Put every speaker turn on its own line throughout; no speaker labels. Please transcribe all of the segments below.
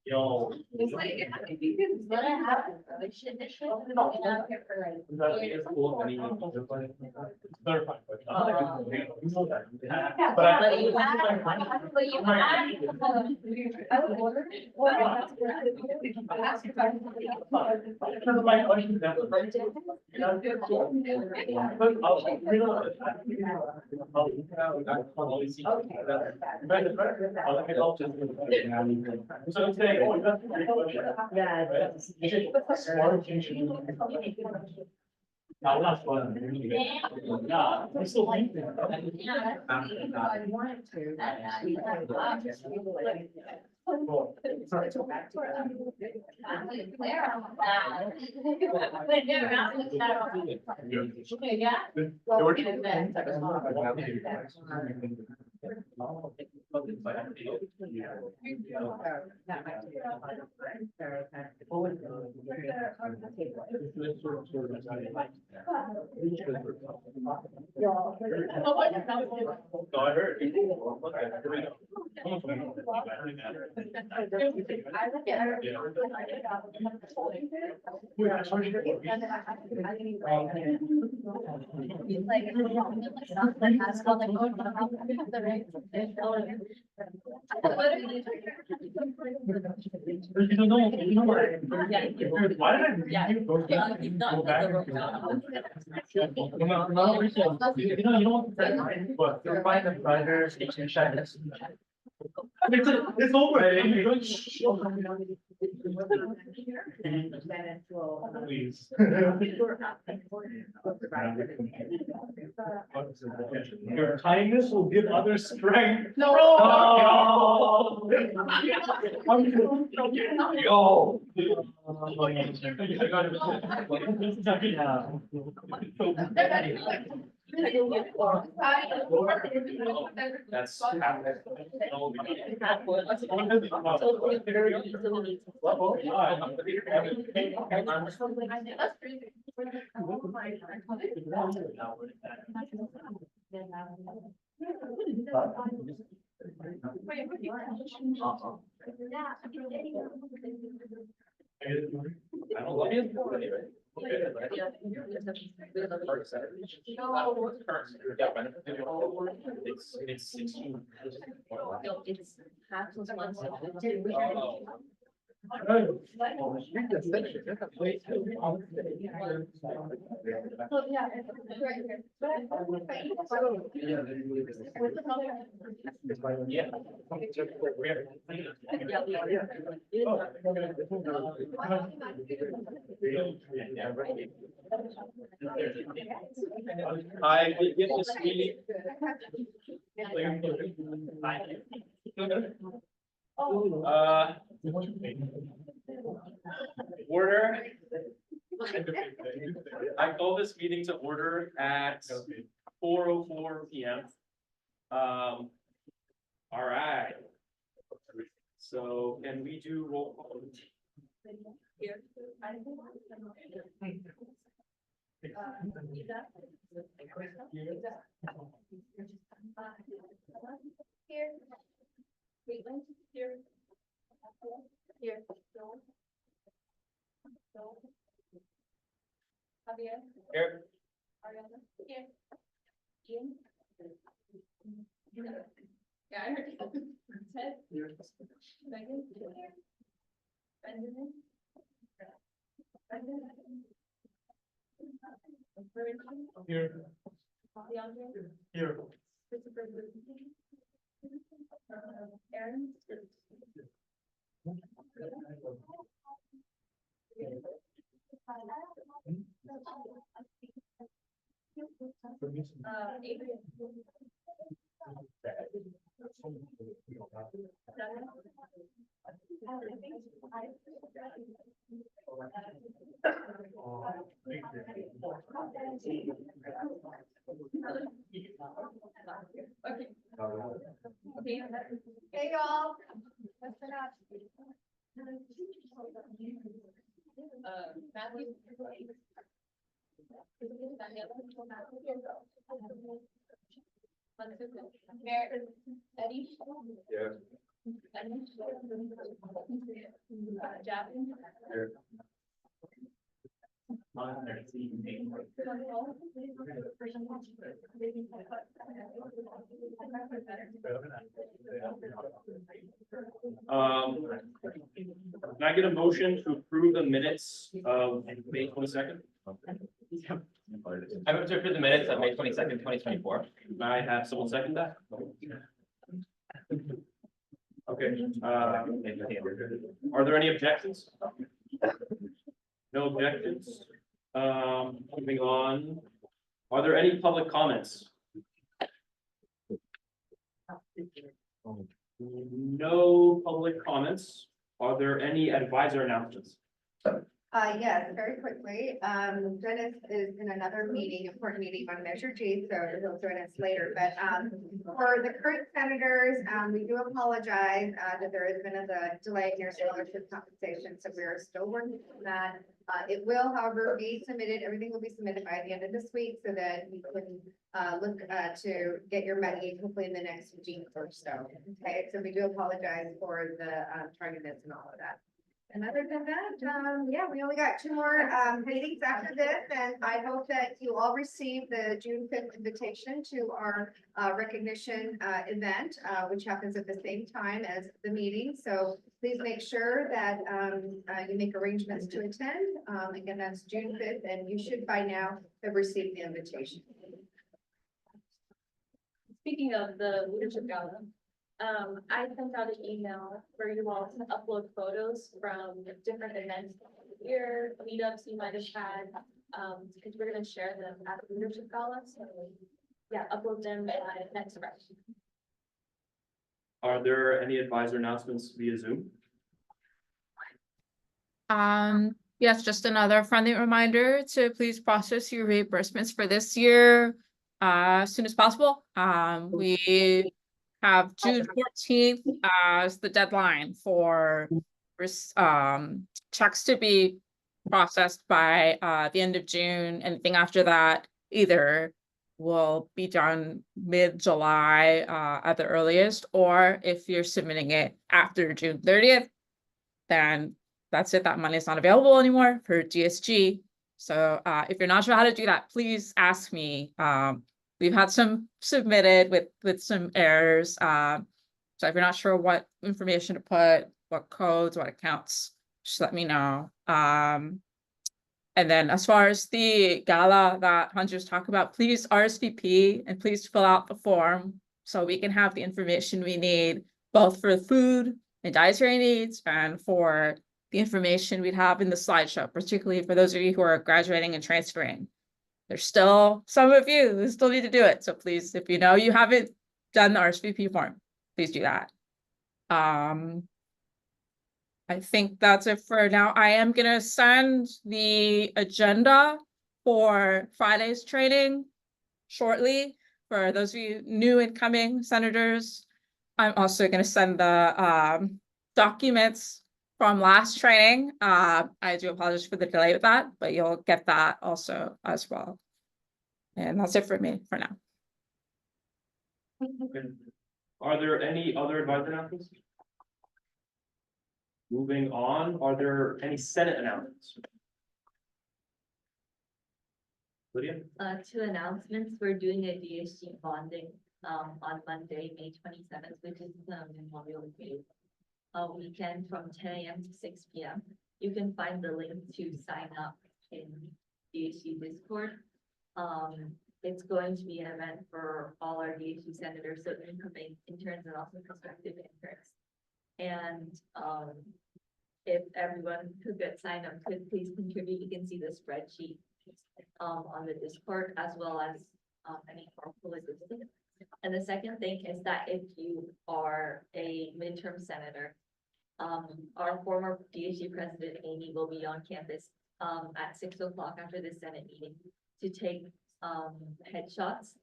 Yo.
But I haven't. I should.
No, that's fun. Yeah, I still like that.
I wanted to.
Why did I go back? You don't want to, but you're fine the brighter station shines. It's over. Please. Your kindness will give others strength. No. Yo. That's I don't love you. It's 16.
It's half plus one.
I will get this meeting. Order. I call this meeting to order at 4:04 p.m. All right. So can we do roll call?
Here. Caitlin, here. Here. Javier.
Here.
Ariana. Here. Ian. Yeah, I heard you. Ted. Megan. Here. Benjamin. Brendan.
Here.
DeAndre.
Here.
Christopher. Aaron. Adrian. Okay. Hey, y'all. Matthew. Eddie.
Yeah.
Javin.
Can I get a motion to approve the minutes of May 22nd?
I move to approve the minutes of May 22nd, 2024.
I have someone second that? Okay, are there any objections? No objections. Moving on. Are there any public comments? No public comments. Are there any advisor announcements?
Yes, very quickly. Dennis is in another meeting, important meeting on Measure G, so he'll join us later. But, for the current senators, we do apologize, that there has been a delay in your scholarship compensation, so we are still working on that. It will, however, be submitted, everything will be submitted by the end of this week so that you can, look, to get your money hopefully in the next week or so. Okay, so we do apologize for the, tardiness and all of that. And other than that, yeah, we only got 2 more meetings after this, and I hope that you all receive the June 5th invitation to our recognition event, which happens at the same time as the meeting. So please make sure that you make arrangements to attend. Again, that's June 5th, and you should by now have received the invitation.
Speaking of the leadership gala, I sent out an email for you all to upload photos from different events, your meetups you might have had, because we're gonna share them at the leadership gala. So yeah, upload them next Friday.
Are there any advisor announcements via Zoom?
Yes, just another friendly reminder to please process your reimbursements for this year as soon as possible. We have June 14th as the deadline for checks to be processed by the end of June. Anything after that either will be done mid-July at the earliest, or if you're submitting it after June 30th, then that's it. That money is not available anymore for DSG. So if you're not sure how to do that, please ask me. We've had some submitted with some errors. So if you're not sure what information to put, what codes, what accounts, just let me know. And then as far as the gala that Hunter's talking about, please RSVP and please fill out the form so we can have the information we need, both for food and dietary needs and for the information we'd have in the slideshow, particularly for those of you who are graduating and transferring. There's still some of you who still need to do it. So please, if you know you haven't done the RSVP form, please do that. I think that's it for now. I am going to send the agenda for Friday's training shortly for those of you new incoming senators. I'm also going to send the documents from last training. I do apologize for the delay with that, but you'll get that also as well. And that's it for me for now.
Okay. Are there any other advisor announcements? Moving on, are there any Senate announcements? Lydia?
2 announcements. We're doing a DASG bonding on Monday, May 27th, which is Memorial Day weekend from 10 a.m. to 6 p.m. You can find the link to sign up in DASG Discord. It's going to be an event for all our DASG senators, so incoming interns and also prospective interns. And if everyone who gets signed up could please contribute, you can see the spreadsheet on the Discord, as well as any logistics. And the second thing is that if you are a midterm senator, our former DASG president Amy will be on campus at 6 o'clock after the Senate meeting to take headshots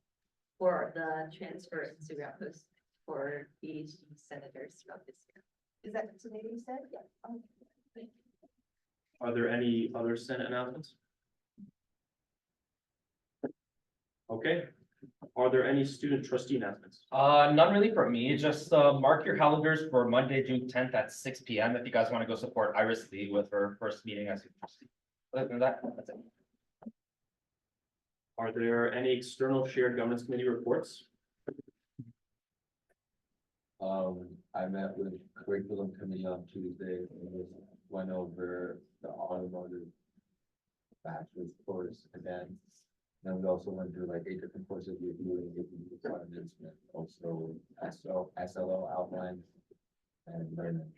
for the transfer Instagram post for DASG senators throughout this year.
Is that today you said?
Yeah.
Are there any other Senate announcements? Okay. Are there any student trustee announcements?
None really for me, just mark your calendars for Monday, June 10th at 6 p.m. if you guys want to go support Iris Lee with her first meeting as a trustee. Other than that, that's it.
Are there any external shared governance committee reports?
I met with curriculum committee on Tuesday and just went over the automotive bachelor's course again. Then we also went through like 8 different courses we were doing, requirements, and also SLO outline and learning.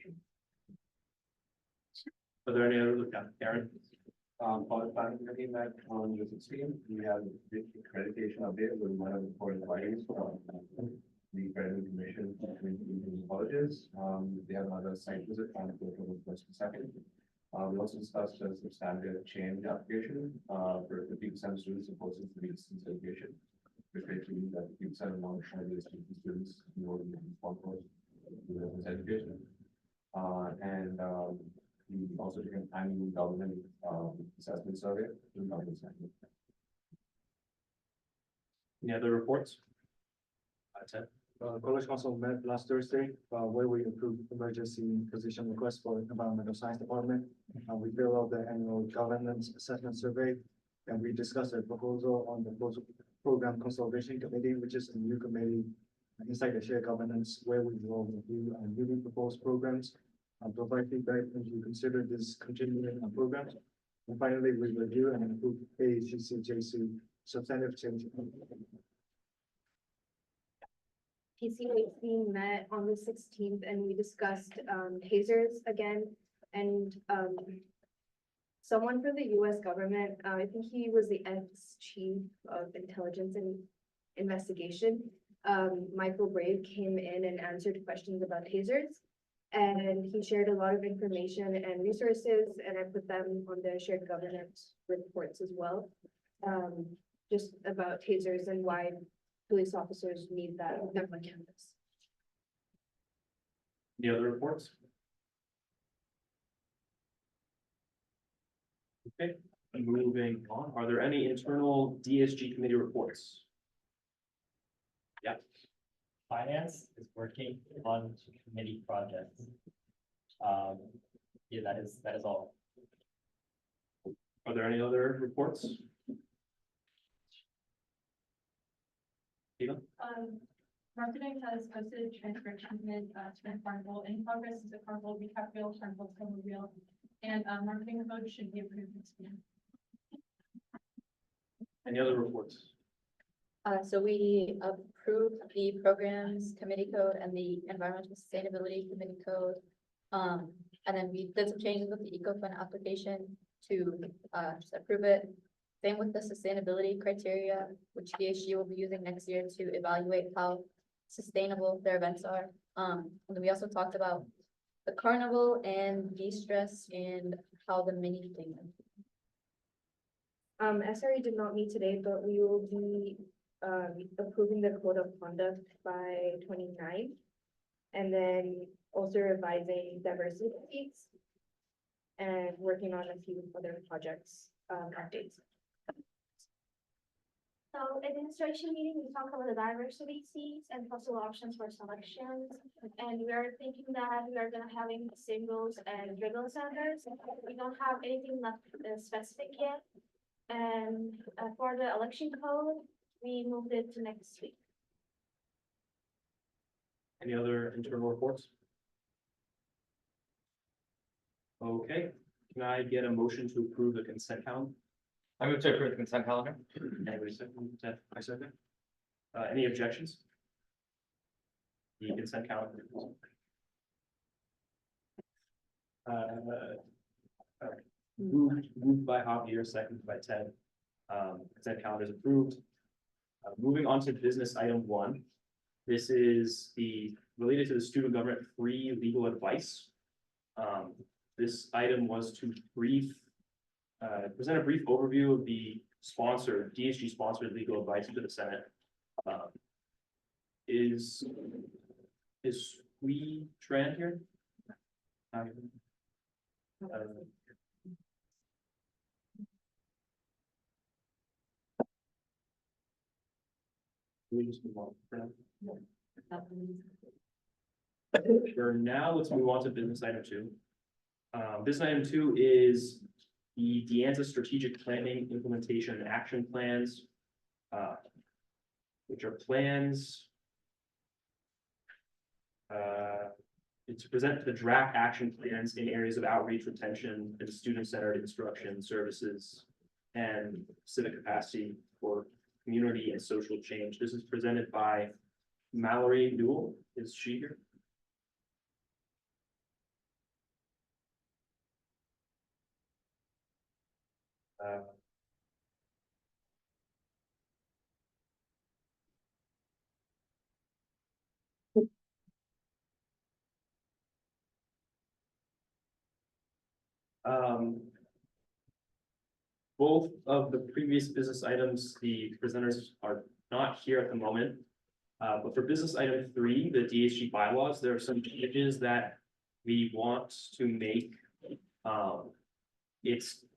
Are there any other, Karen?
On the planning committee met on the 16th, we have the accreditation update with one of the core advisors from the accrediting commission in colleges. They have another site visit on the first and second. We also discussed a substantive change application for 50% students opposed to the distance education. Which basically that 50% of non-traditional students enrolled in one course with distance education. And we also did an annual government assessment survey.
Any other reports? Ted?
College Council met last Thursday, where we approved emergency position request for environmental science department. We filled out the annual governance assessment survey, and we discussed a proposal on the program consolidation committee, which is a new committee inside the shared governance, where we will review newly proposed programs, provide feedback, and to consider this continuing programs. And finally, we review and approve AHGC substantive change.
PCAC met on the 16th and we discussed tasers again. And someone from the US government, I think he was the ex-chief of intelligence and investigation, Michael Brave, came in and answered questions about tasers. And he shared a lot of information and resources, and I put them on the shared governance reports as well. Just about tasers and why police officers need that on campus.
Any other reports? Okay, moving on. Are there any internal DSG committee reports? Yeah.
Finance is working on committee projects. Yeah, that is all.
Are there any other reports? Stephen?
Marketing has posted transcription mid sprint carnival. In progress is a carnival recap reel, carnival cover reel, and marketing code should be approved next year.
Any other reports?
So we approved the programs committee code and the environmental sustainability committee code. And then we did some changes with the eco-fund application to just approve it. Same with the sustainability criteria, which DHG will be using next year to evaluate how sustainable their events are. And then we also talked about the carnival and de-stress and how the mini thing.
SRE did not meet today, but we will be approving the code of conduct by 29th. And then also revising diversity sheets and working on a few other projects updates.
So administration meeting, we talked about the diversity seats and possible options for selections. And we are thinking that we are gonna having singles and dribble centers. We don't have anything left specific yet. And for the election code, we moved it to next week.
Any other internal reports? Okay, can I get a motion to approve the consent calendar?
I move to approve the consent calendar.
Anybody second that? I second. Any objections? The consent calendar. Moved by Javier, seconded by Ted. Consent calendar is approved. Moving on to business item 1. This is related to the student government free legal advice. This item was to present a brief overview of the DSG sponsored legal advice to the Senate. Is we Tran here? We just move on for now. For now, let's move on to business item 2. Business item 2 is the DeAnza strategic planning, implementation, and action plans. Which are plans. To present the draft action plans in areas of outreach, retention, and student-centered instruction services and civic capacity for community and social change. This is presented by Mallory Newell. Is she here? Both of the previous business items, the presenters are not here at the moment. But for business item 3, the DASG bylaws, there are some changes that we want to make.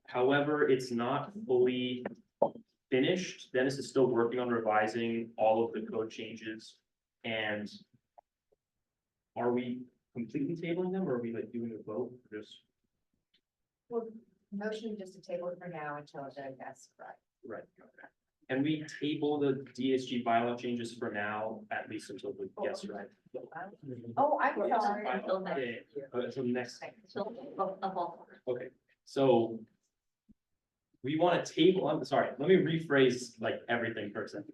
However, it's not fully finished. Dennis is still working on revising all of the code changes. And are we completely tabling them, or are we like doing a vote? Just
Motion just to table it for now until that's correct.
right. Okay. And we table the DSG bylaw changes for now, at least until we guess right.
Oh, I'm sorry.
Until next
Yeah,
year.
until next.
Until
Okay, so. We want to table, I'm sorry, let me rephrase like everything for a second.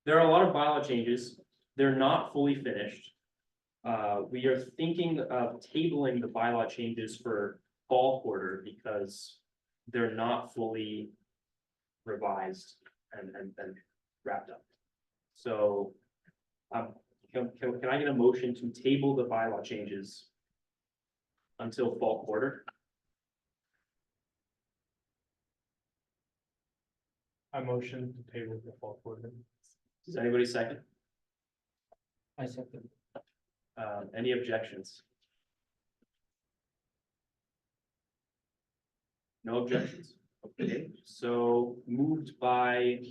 There are a lot of bylaw changes. They're not fully finished. We are thinking of tabling the bylaw changes for fall quarter because they're not fully revised and wrapped up. So, can I get a motion to table the bylaw changes until fall quarter?
I motion to table the fall quarter.
Does anybody second?
I second.
Any objections? No objections. Okay, so moved by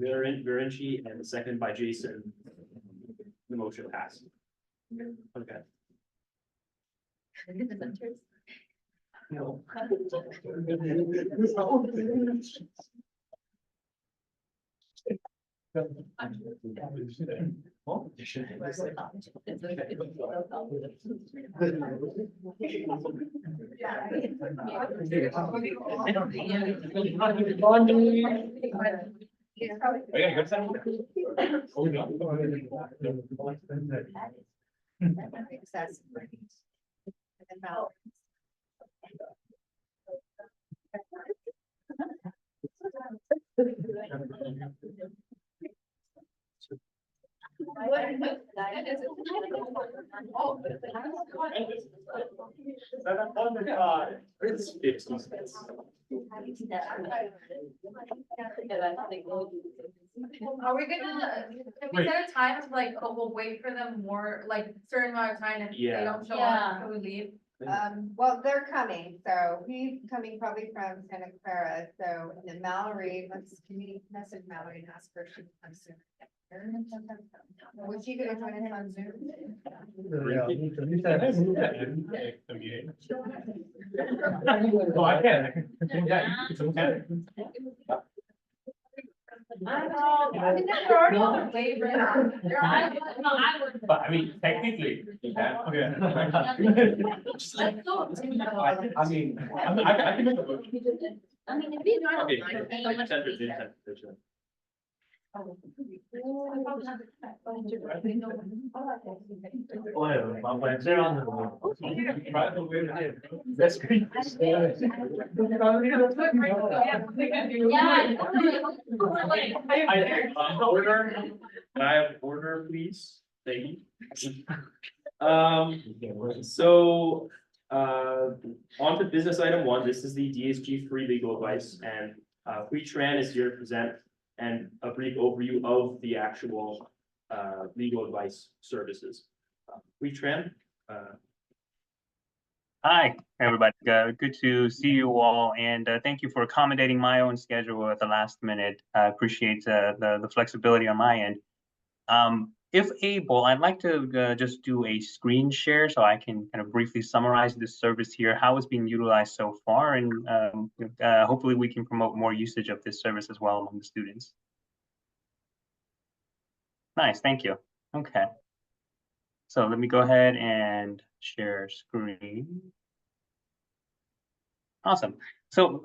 Virenci and seconded by Jason. The motion passed. Okay. No.
Excessive. And then balance.
It's 50 cents.
Are we gonna, can we set a time of like, oh, we'll wait for them more, like certain amount of time, and if they
Yeah.
don't show
Yeah.
up, can we leave?
Well, they're coming, so he's coming probably from Santa Clara, so, and then Mallory, can we message Mallory and ask her if she can come soon? Was she gonna join us on Zoom?
Oh, I can. Yeah, it's okay.
I know, I think they're already on the waiver.
But I mean, technically, you can. Okay. I mean, I can make a vote.
I mean, if you don't.
Okay.
mind,
Ten.
That's great.
Order. Can I have order, please? Thank you. So, on to business item 1. This is the DSG free legal advice, and Hui Tran is here to present and a brief overview of the actual legal advice services. Hui Tran,
Hi, everybody. Good to see you all, and thank you for accommodating my own schedule at the last minute. I appreciate the flexibility on my end. If able, I'd like to just do a screen share so I can kind of briefly summarize this service here, how it's being utilized so far, and hopefully we can promote more usage of this service as well among the students. Nice, thank you. Okay. So let me go ahead and share screen. Awesome. So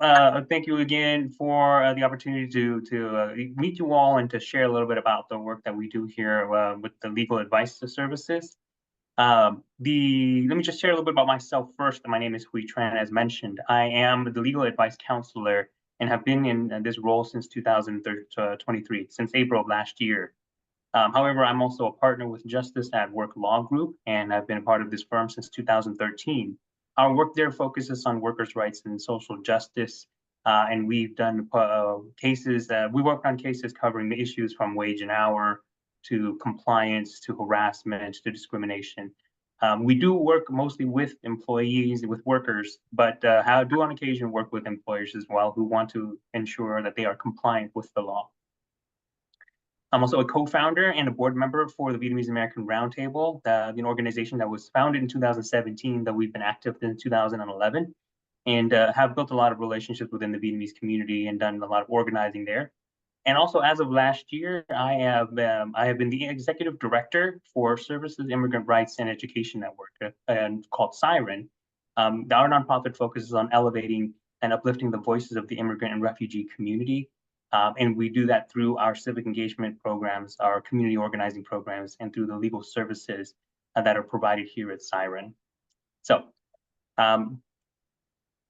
thank you again for the opportunity to meet you all and to share a little bit about the work that we do here with the legal advice services. Let me just share a little bit about myself first. My name is Hui Tran, as mentioned. I am the legal advice counselor and have been in this role since 2023, since April of last year. However, I'm also a partner with Justice at Work Law Group, and I've been a part of this firm since 2013. Our work there focuses on workers' rights and social justice, and we've done cases, we work on cases covering the issues from wage and hour to compliance, to harassment, to discrimination. We do work mostly with employees, with workers, but do on occasion work with employers as well who want to ensure that they are compliant with the law. I'm also a co-founder and a board member for the Vietnamese American Roundtable, an organization that was founded in 2017, that we've been active in 2011, and have built a lot of relationships within the Vietnamese community and done a lot of organizing there. And also, as of last year, I have been the executive director for Services, Immigrant Rights, and Education Network, called Siren. Our nonprofit focuses on elevating and uplifting the voices of the immigrant and refugee community. And we do that through our civic engagement programs, our community organizing programs, and through the legal services that are provided here at Siren. So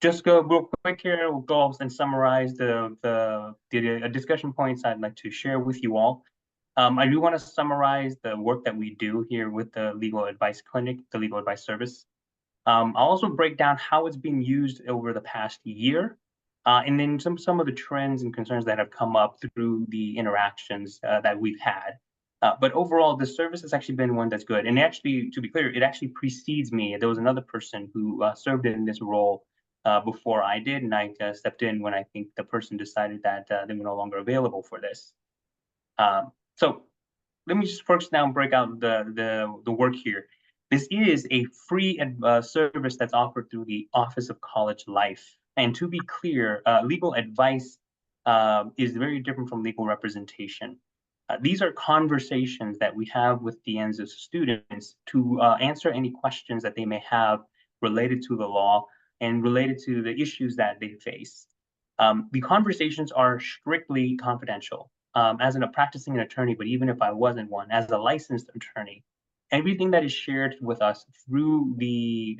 just go real quick here, we'll go and summarize the discussion points I'd like to share with you all. I do want to summarize the work that we do here with the Legal Advice Clinic, the Legal Advice Service. I'll also break down how it's being used over the past year, and then some of the trends and concerns that have come up through the interactions that we've had. But overall, the service has actually been one that's good. And actually, to be clear, it actually precedes me. There was another person who served in this role before I did, and I stepped in when I think the person decided that they were no longer available for this. So let me just first now break out the work here. This is a free service that's offered through the Office of College Life. And to be clear, legal advice is very different from legal representation. These are conversations that we have with the ends of students to answer any questions that they may have related to the law and related to the issues that they face. The conversations are strictly confidential. As a practicing attorney, but even if I wasn't one, as a licensed attorney, everything that is shared with us through the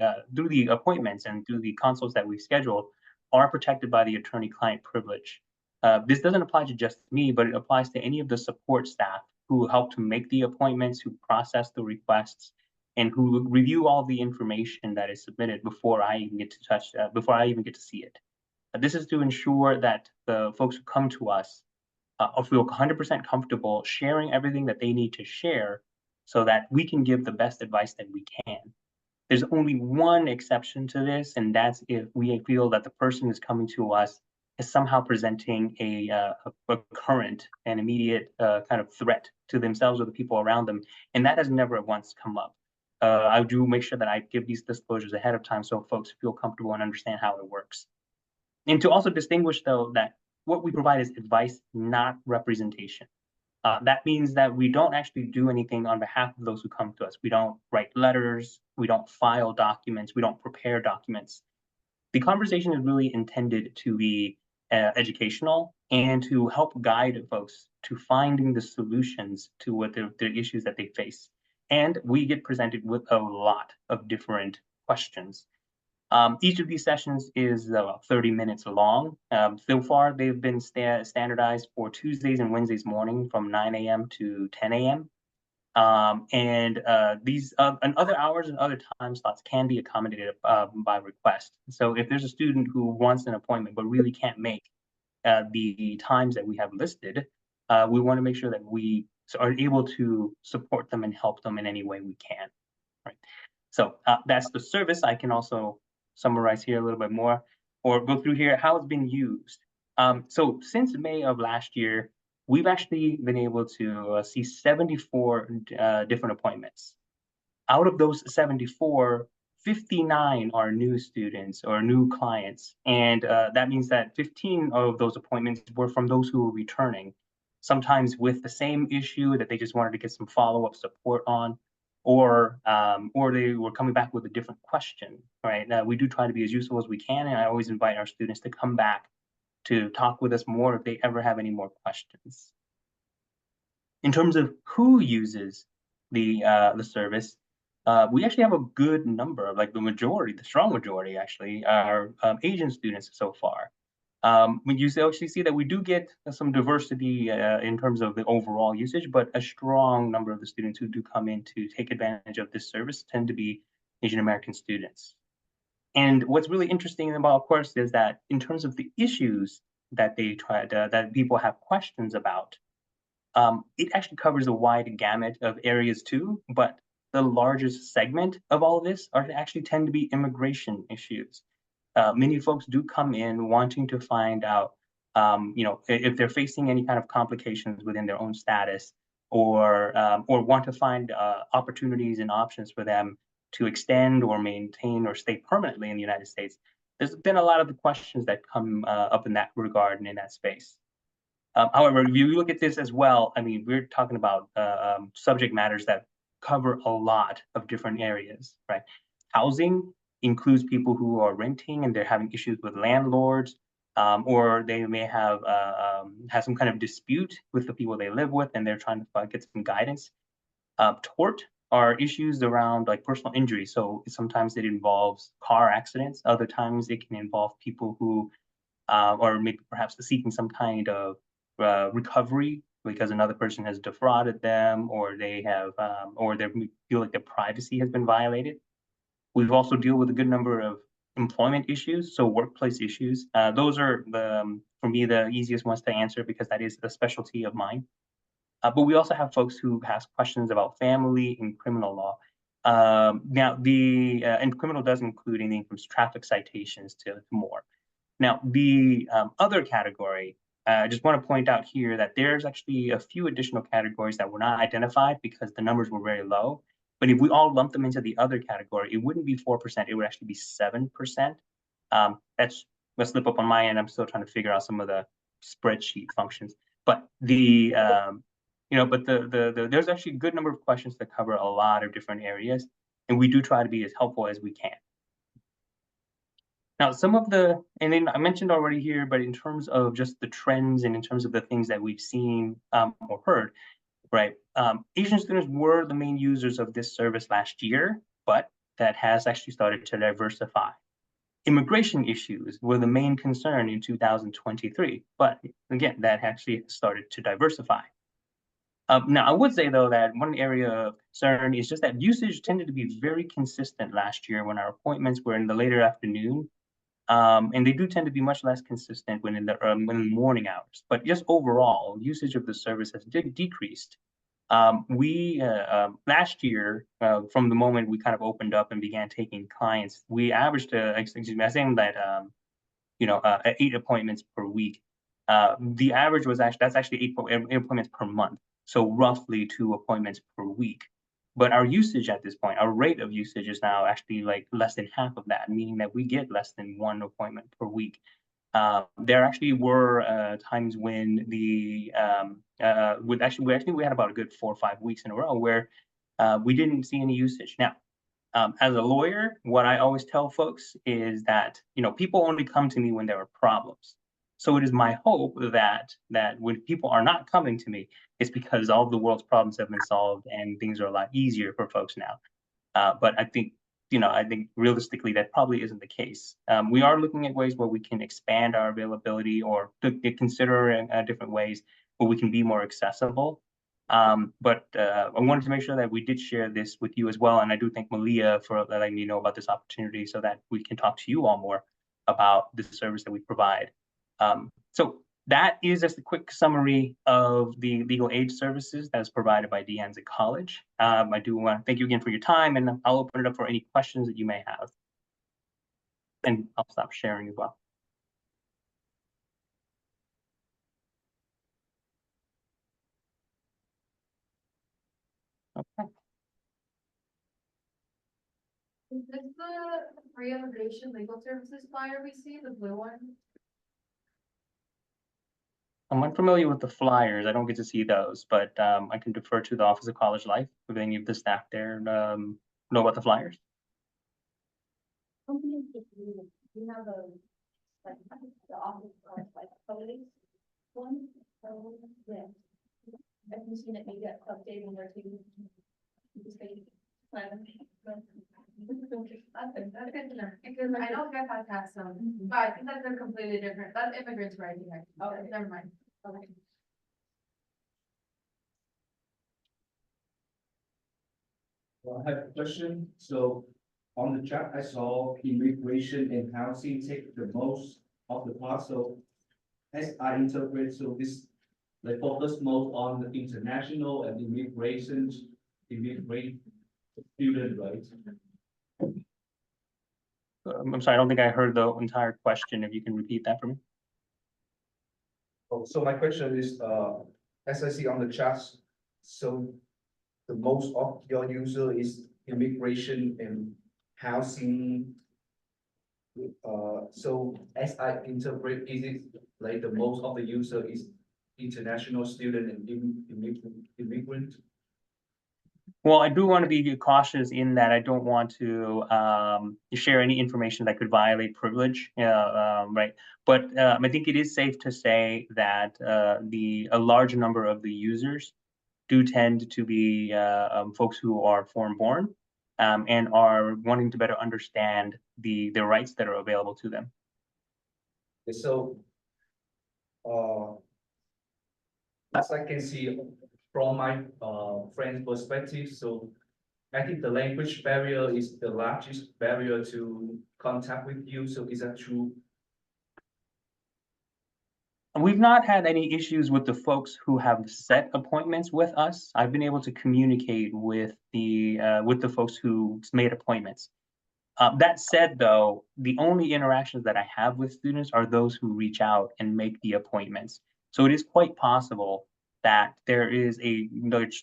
appointments and through the consults that we've scheduled are protected by the attorney-client privilege. This doesn't apply to just me, but it applies to any of the support staff who help to make the appointments, who process the requests, and who review all the information that is submitted before I even get to see it. This is to ensure that the folks who come to us feel 100% comfortable sharing everything that they need to share so that we can give the best advice that we can. There's only one exception to this, and that's if we feel that the person is coming to us is somehow presenting a current and immediate kind of threat to themselves or the people around them, and that has never once come up. I do make sure that I give these disclosures ahead of time so folks feel comfortable and understand how it works. And to also distinguish, though, that what we provide is advice, not representation. That means that we don't actually do anything on behalf of those who come to us. We don't write letters, we don't file documents, we don't prepare documents. The conversation is really intended to be educational and to help guide folks to finding the solutions to what the issues that they face. And we get presented with a lot of different questions. Each of these sessions is 30 minutes long. So far, they've been standardized for Tuesdays and Wednesdays morning from 9 a.m. to 10 a.m. These and other hours and other time slots can be accommodated by request. So if there's a student who wants an appointment but really can't make the times that we have listed, we want to make sure that we are able to support them and help them in any way we can. Right. So that's the service. I can also summarize here a little bit more, or go through here how it's been used. So since May of last year, we've actually been able to see 74 different appointments. Out of those 74, 59 are new students or new clients. And that means that 15 of those appointments were from those who were returning, sometimes with the same issue that they just wanted to get some follow-up support on, or they were coming back with a different question, right? Now, we do try to be as useful as we can, and I always invite our students to come back to talk with us more if they ever have any more questions. In terms of who uses the service, we actually have a good number, like the majority, the strong majority actually, are Asian students so far. When you actually see that we do get some diversity in terms of the overall usage, but a strong number of the students who do come in to take advantage of this service tend to be Asian American students. And what's really interesting about, of course, is that in terms of the issues that that people have questions about, it actually covers a wide gamut of areas too, but the largest segment of all of this actually tend to be immigration issues. Many folks do come in wanting to find out, if they're facing any kind of complications within their own status, or want to find opportunities and options for them to extend or maintain or stay permanently in the United States. There's been a lot of the questions that come up in that regard and in that space. However, if you look at this as well, I mean, we're talking about subject matters that cover a lot of different areas, right? Housing includes people who are renting and they're having issues with landlords, or they may have some kind of dispute with the people they live with and they're trying to get some guidance. Tort are issues around like personal injury. So sometimes it involves car accidents. Other times it can involve people who are maybe perhaps seeking some kind of recovery because another person has defrauded them, or they have, or they feel like their privacy has been violated. We've also deal with a good number of employment issues, so workplace issues. Those are for me, the easiest ones to answer because that is a specialty of mine. But we also have folks who ask questions about family and criminal law. Now, and criminal does include anything from traffic citations to more. Now, the other category, I just want to point out here that there's actually a few additional categories that were not identified because the numbers were very low. But if we all lump them into the other category, it wouldn't be 4%, it would actually be 7%. That's a slip up on my end. I'm still trying to figure out some of the spreadsheet functions. But there's actually a good number of questions that cover a lot of different areas. And we do try to be as helpful as we can. Now, and then I mentioned already here, but in terms of just the trends and in terms of the things that we've seen or heard, right? Asian students were the main users of this service last year, but that has actually started to diversify. Immigration issues were the main concern in 2023, but again, that actually started to diversify. Now, I would say, though, that one area of concern is just that usage tended to be very consistent last year when our appointments were in the later afternoon. And they do tend to be much less consistent when in the morning hours. But just overall, usage of the service has decreased. Last year, from the moment we kind of opened up and began taking clients, we averaged, I'm saying that, 8 appointments per week. The average was that's actually 8 appointments per month. So roughly 2 appointments per week. But our usage at this point, our rate of usage is now actually like less than half of that, meaning that we get less than 1 appointment per week. There actually were times when we had about a good 4 or 5 weeks in a row where we didn't see any usage. Now, as a lawyer, what I always tell folks is that people only come to me when there are problems. So it is my hope that when people are not coming to me, it's because all of the world's problems have been solved and things are a lot easier for folks now. But I think realistically that probably isn't the case. We are looking at ways where we can expand our availability or consider different ways where we can be more accessible. But I wanted to make sure that we did share this with you as well. And I do thank Malia for letting me know about this opportunity so that we can talk to you all more about the service that we provide. So that is just a quick summary of the legal aid services that is provided by DASG College. I do want to thank you again for your time, and I'll open it up for any questions that you may have. And I'll stop sharing as well. Okay.
Is this the free immigration legal services flyer we see, the blue one?
I'm unfamiliar with the flyers. I don't get to see those, but I can defer to the Office of College Life if any of the staff there know about the flyers.
You have a, like, the office of like police one, so, yeah. Have you seen it maybe get updated or two? Just maybe plan.
That's good to know, because I know Grandpa has some, but I think that's a completely different, that's immigrants writing, oh, never mind. Okay.
Well, I have a question. So on the chat, I saw immigration and housing take the most of the part. So as I interpret, so this they focus most on the international and immigrant student, right?
I'm sorry, I don't think I heard the entire question. If you can repeat that for me.
Oh, so my question is, as I see on the charts, so the most of your user is immigration and housing. So as I interpret, is it like the most of the user is international student and immigrant?
Well, I do want to be cautious in that I don't want to share any information that could violate privilege, right? But I think it is safe to say that a large number of the users do tend to be folks who are foreign born and are wanting to better understand the rights that are available to them.
So, as I can see from my friend's perspective, so I think the language barrier is the largest barrier to contact with you. So is that true?
We've not had any issues with the folks who have set appointments with us. I've been able to communicate with the folks who made appointments. That said, though, the only interactions that I have with students are those who reach out and make the appointments. So it is quite possible that there is a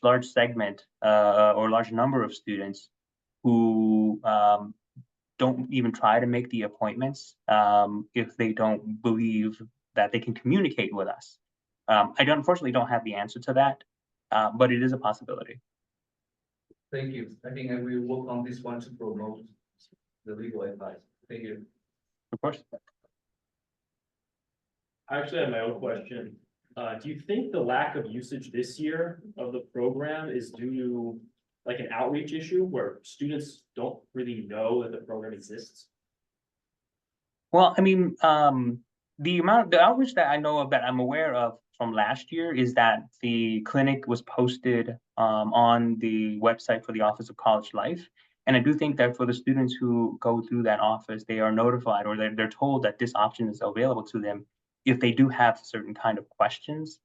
large segment or large number of students who don't even try to make the appointments if they don't believe that they can communicate with us. Unfortunately don't have the answer to that, but it is a possibility.
Thank you. I think I will work on this one to promote the legal advice. Thank you.
Of course.
I actually have my own question. Do you think the lack of usage this year of the program is due to like an outreach issue where students don't really know that the program exists?
Well, I mean, the outreach that I know of that I'm aware of from last year is that the clinic was posted on the website for the Office of College Life. And I do think that for the students who go through that office, they are notified or they're told that this option is available to them if they do have certain kind of questions.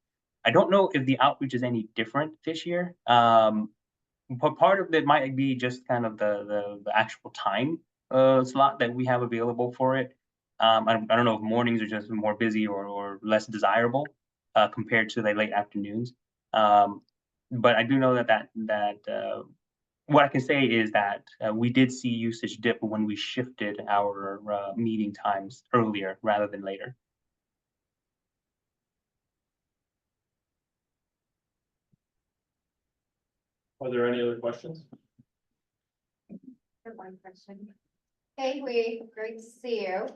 I don't know if the outreach is any different this year. But part of it might be just kind of the actual time slot that we have available for it. I don't know if mornings are just more busy or less desirable compared to the late afternoons. But I do know that what I can say is that we did see usage dip when we shifted our meeting times earlier rather than later.
Are there any other questions?
One question. Hey, Hui, great to see you.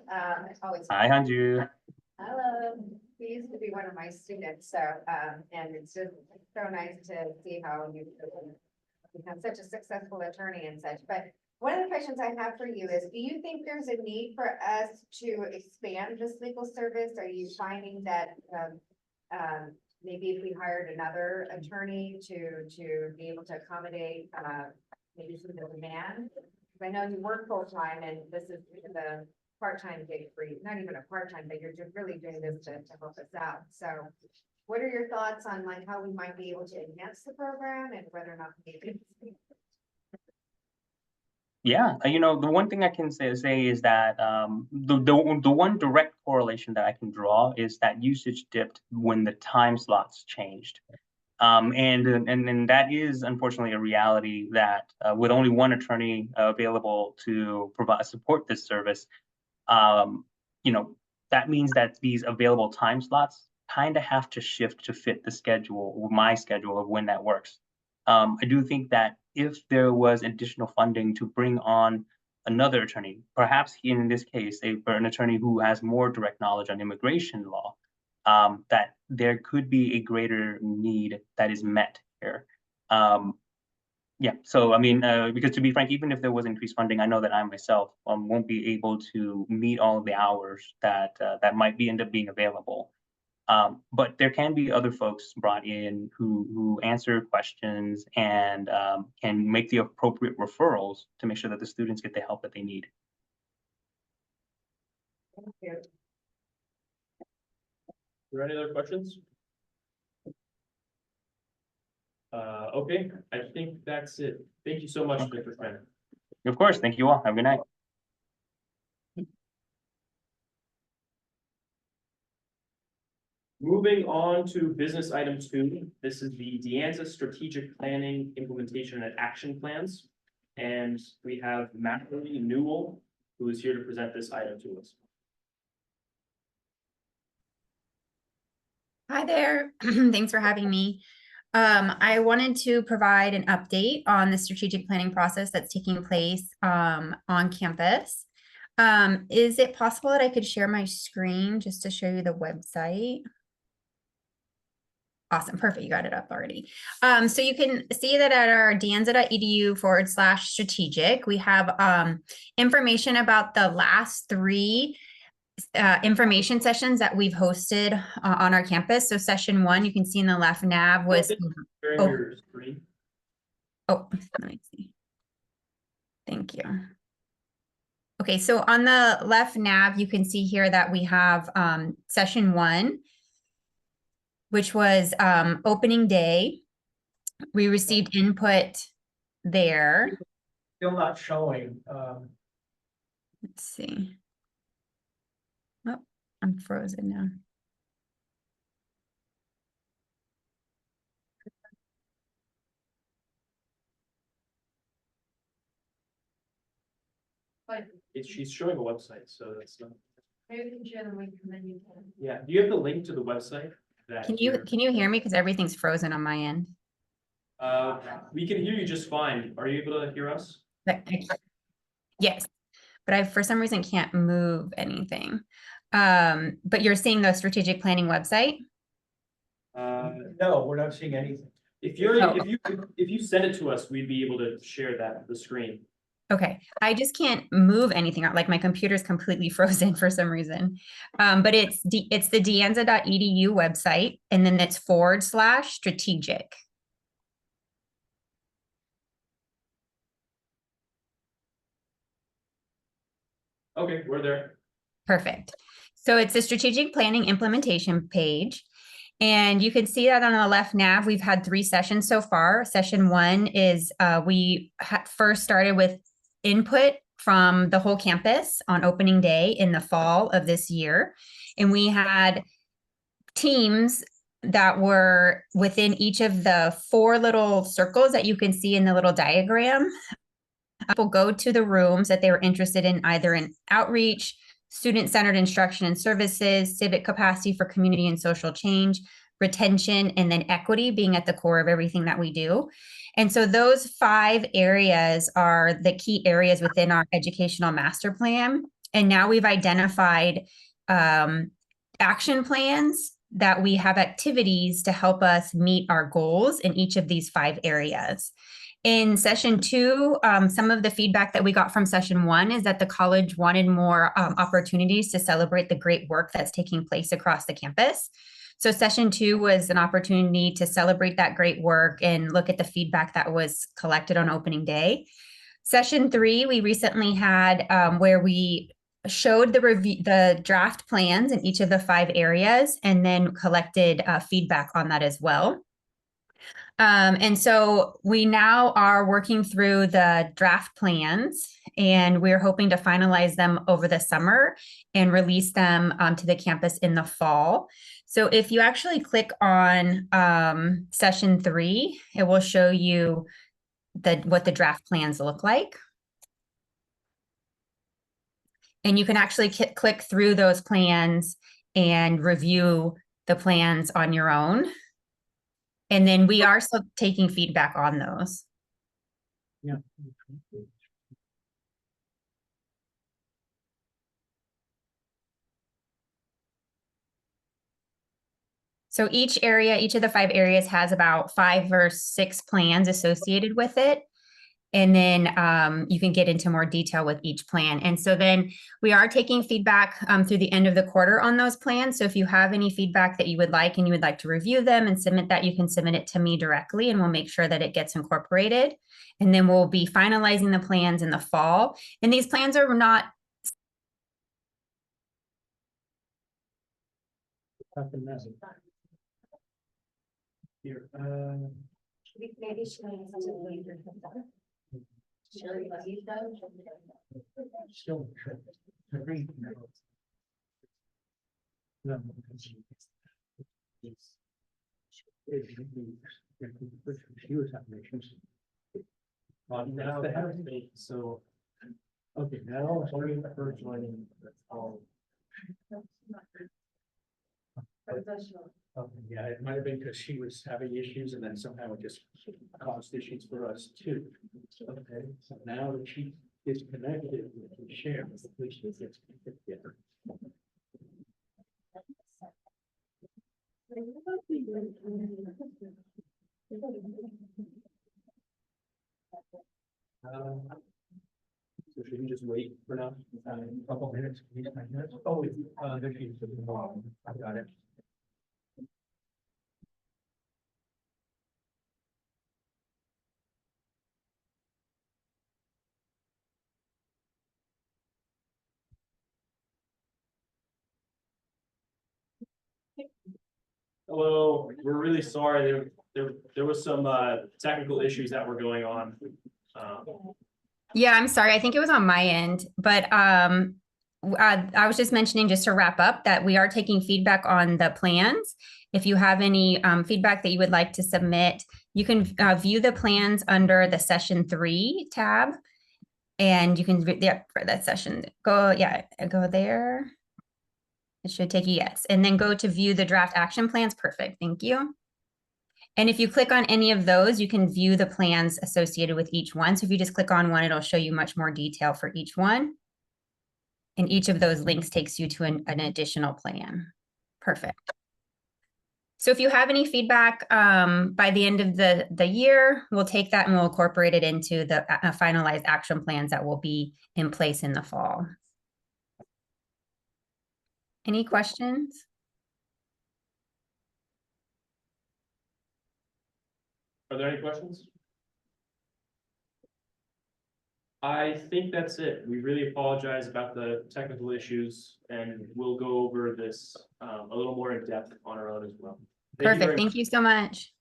It's always.
Hi, Hanju.
Hello. He used to be one of my students, so, and it's just so nice to see how you've become such a successful attorney and such. But one of the questions I have for you is, do you think there's a need for us to expand this legal service? Are you finding that, maybe if we hired another attorney to be able to accommodate, maybe some of the demand? I know you work full-time and this is the part-time gig for you, not even a part-time, but you're just really doing this to help us out. So what are your thoughts on like how we might be able to enhance the program and whether or not we can?
Yeah, you know, the one thing I can say is that the one direct correlation that I can draw is that usage dipped when the time slots changed. And that is unfortunately a reality that with only one attorney available to provide support this service, you know, that means that these available time slots kind of have to shift to fit the schedule, my schedule of when that works. I do think that if there was additional funding to bring on another attorney, perhaps in this case, an attorney who has more direct knowledge on immigration law, that there could be a greater need that is met here. Yeah, so I mean, because to be frank, even if there was increased funding, I know that I myself won't be able to meet all of the hours that that might end up being available. But there can be other folks brought in who answer questions and can make the appropriate referrals to make sure that the students get the help that they need.
Are there any other questions? Okay, I think that's it. Thank you so much, Mr. Friend.
Of course, thank you all. Have a good night.
Moving on to business item 2, this is the DASG Strategic Planning, Implementation, and Action Plans. And we have Mackley Newell, who is here to present this item to us.
Hi there. Thanks for having me. I wanted to provide an update on the strategic planning process that's taking place on campus. Is it possible that I could share my screen just to show you the website? Awesome, perfect, you got it up already. So you can see that at our danza.edu/strategic, we have information about the last 3 information sessions that we've hosted on our campus. So session 1, you can see in the left nav was,
Your screen.
oh, let me see. Thank you. Okay, so on the left nav, you can see here that we have session 1, which was opening day. We received input there.
Still not showing.
Let's see. Oh, I'm frozen now.
But
She's showing a website, so that's not.
maybe we can share the link and then you can.
Yeah, do you have the link to the website?
Can you hear me? Because everything's frozen on my end.
We can hear you just fine. Are you able to hear us?
Yes, but I, for some reason, can't move anything. But you're seeing the strategic planning website?
No, we're not seeing anything.
If you send it to us, we'd be able to share the screen.
Okay, I just can't move anything. Like my computer's completely frozen for some reason. But it's the danza.edu website, and then it's /strategic.
Okay, we're there.
Perfect. So it's the strategic planning implementation page. And you can see that on the left nav, we've had 3 sessions so far. Session 1 is we first started with input from the whole campus on opening day in the fall of this year. And we had teams that were within each of the 4 little circles that you can see in the little diagram. People go to the rooms that they were interested in, either in outreach, student-centered instruction and services, civic capacity for community and social change, retention, and then equity being at the core of everything that we do. And so those 5 areas are the key areas within our educational master plan. And now we've identified action plans that we have activities to help us meet our goals in each of these 5 areas. In session 2, some of the feedback that we got from session 1 is that the college wanted more opportunities to celebrate the great work that's taking place across the campus. So session 2 was an opportunity to celebrate that great work and look at the feedback that was collected on opening day. Session 3, we recently had where we showed the draft plans in each of the 5 areas and then collected feedback on that as well. And so we now are working through the draft plans, and we're hoping to finalize them over the summer and release them to the campus in the fall. So if you actually click on session 3, it will show you what the draft plans look like. And you can actually click through those plans and review the plans on your own. And then we are still taking feedback on those.
Yeah.
So each of the 5 areas has about 5 or 6 plans associated with it. And then you can get into more detail with each plan. And so then we are taking feedback through the end of the quarter on those plans. So if you have any feedback that you would like and you would like to review them and submit that, you can submit it to me directly and we'll make sure that it gets incorporated. And then we'll be finalizing the plans in the fall. And these plans are not.
Here,
Maybe she needs to leave.
still. No. She was having issues.
Now, so,
Okay, now, sorry for joining. Okay, yeah, it might have been because she was having issues and then somehow it just caused issues for us too. Okay, so now that she is connected, we can share, at least she gets connected together.
so should we just wait for now?
Couple minutes, please, 5 minutes. Oh, there she is. I got it.
Hello, we're really sorry. There was some technical issues that were going on.
Yeah, I'm sorry. I think it was on my end, but I was just mentioning, just to wrap up, that we are taking feedback on the plans. If you have any feedback that you would like to submit, you can view the plans under the session 3 tab. And you can, for that session, go there. It should take you, yes. And then go to view the draft action plans. Perfect. Thank you. And if you click on any of those, you can view the plans associated with each one. So if you just click on one, it'll show you much more detail for each one. And each of those links takes you to an additional plan. Perfect. So if you have any feedback by the end of the year, we'll take that and we'll incorporate it into the finalized action plans that will be in place in the fall. Any questions?
Are there any questions? I think that's it. We really apologize about the technical issues and we'll go over this a little more in depth on our own as well.
Perfect. Thank you so much.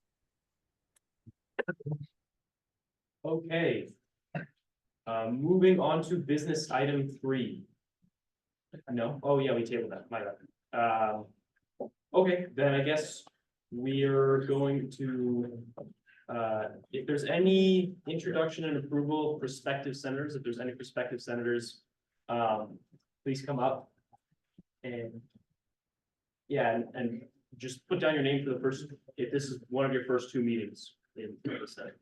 Okay. Moving on to business item 3. No, oh yeah, we tabled that, my bad. Okay, then I guess we're going to, if there's any introduction and approval of prospective senators, if there's any prospective senators, please come up. And yeah, and just put down your name for the first, if this is one of your first 2 meetings in the Senate.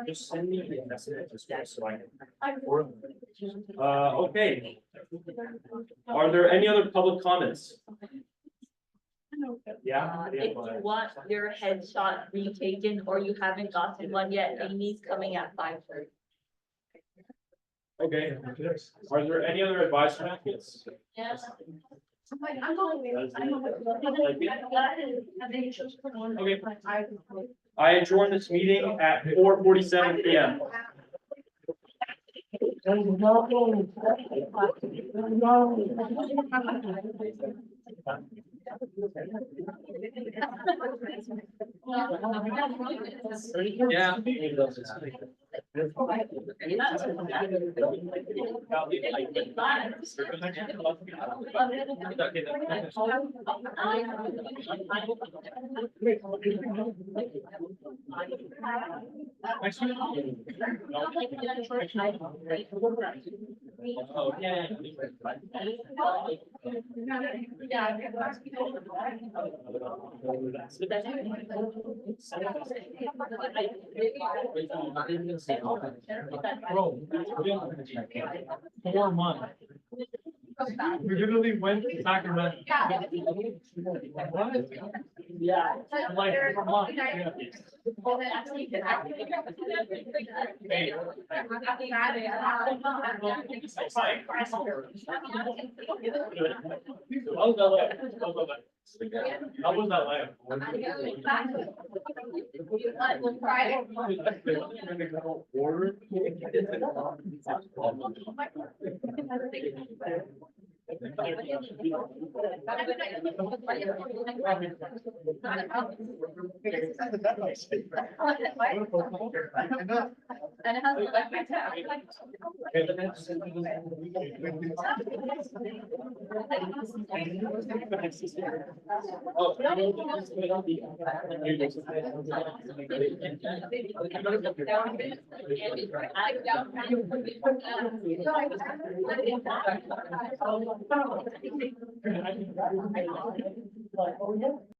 Just send me the message so I can. Okay. Are there any other public comments? Yeah.
If you want your headshot retaken or you haven't gotten one yet, Amy's coming at 5:30.
Okay. Are there any other advice packets?
Yes.
I'm going.
Okay. I adjourn this meeting at 4:47 PM. Yeah. Bro, 4 months. We literally went to Sacramento. What? Yeah. Like 4 months. Yeah. How was that like? Oh,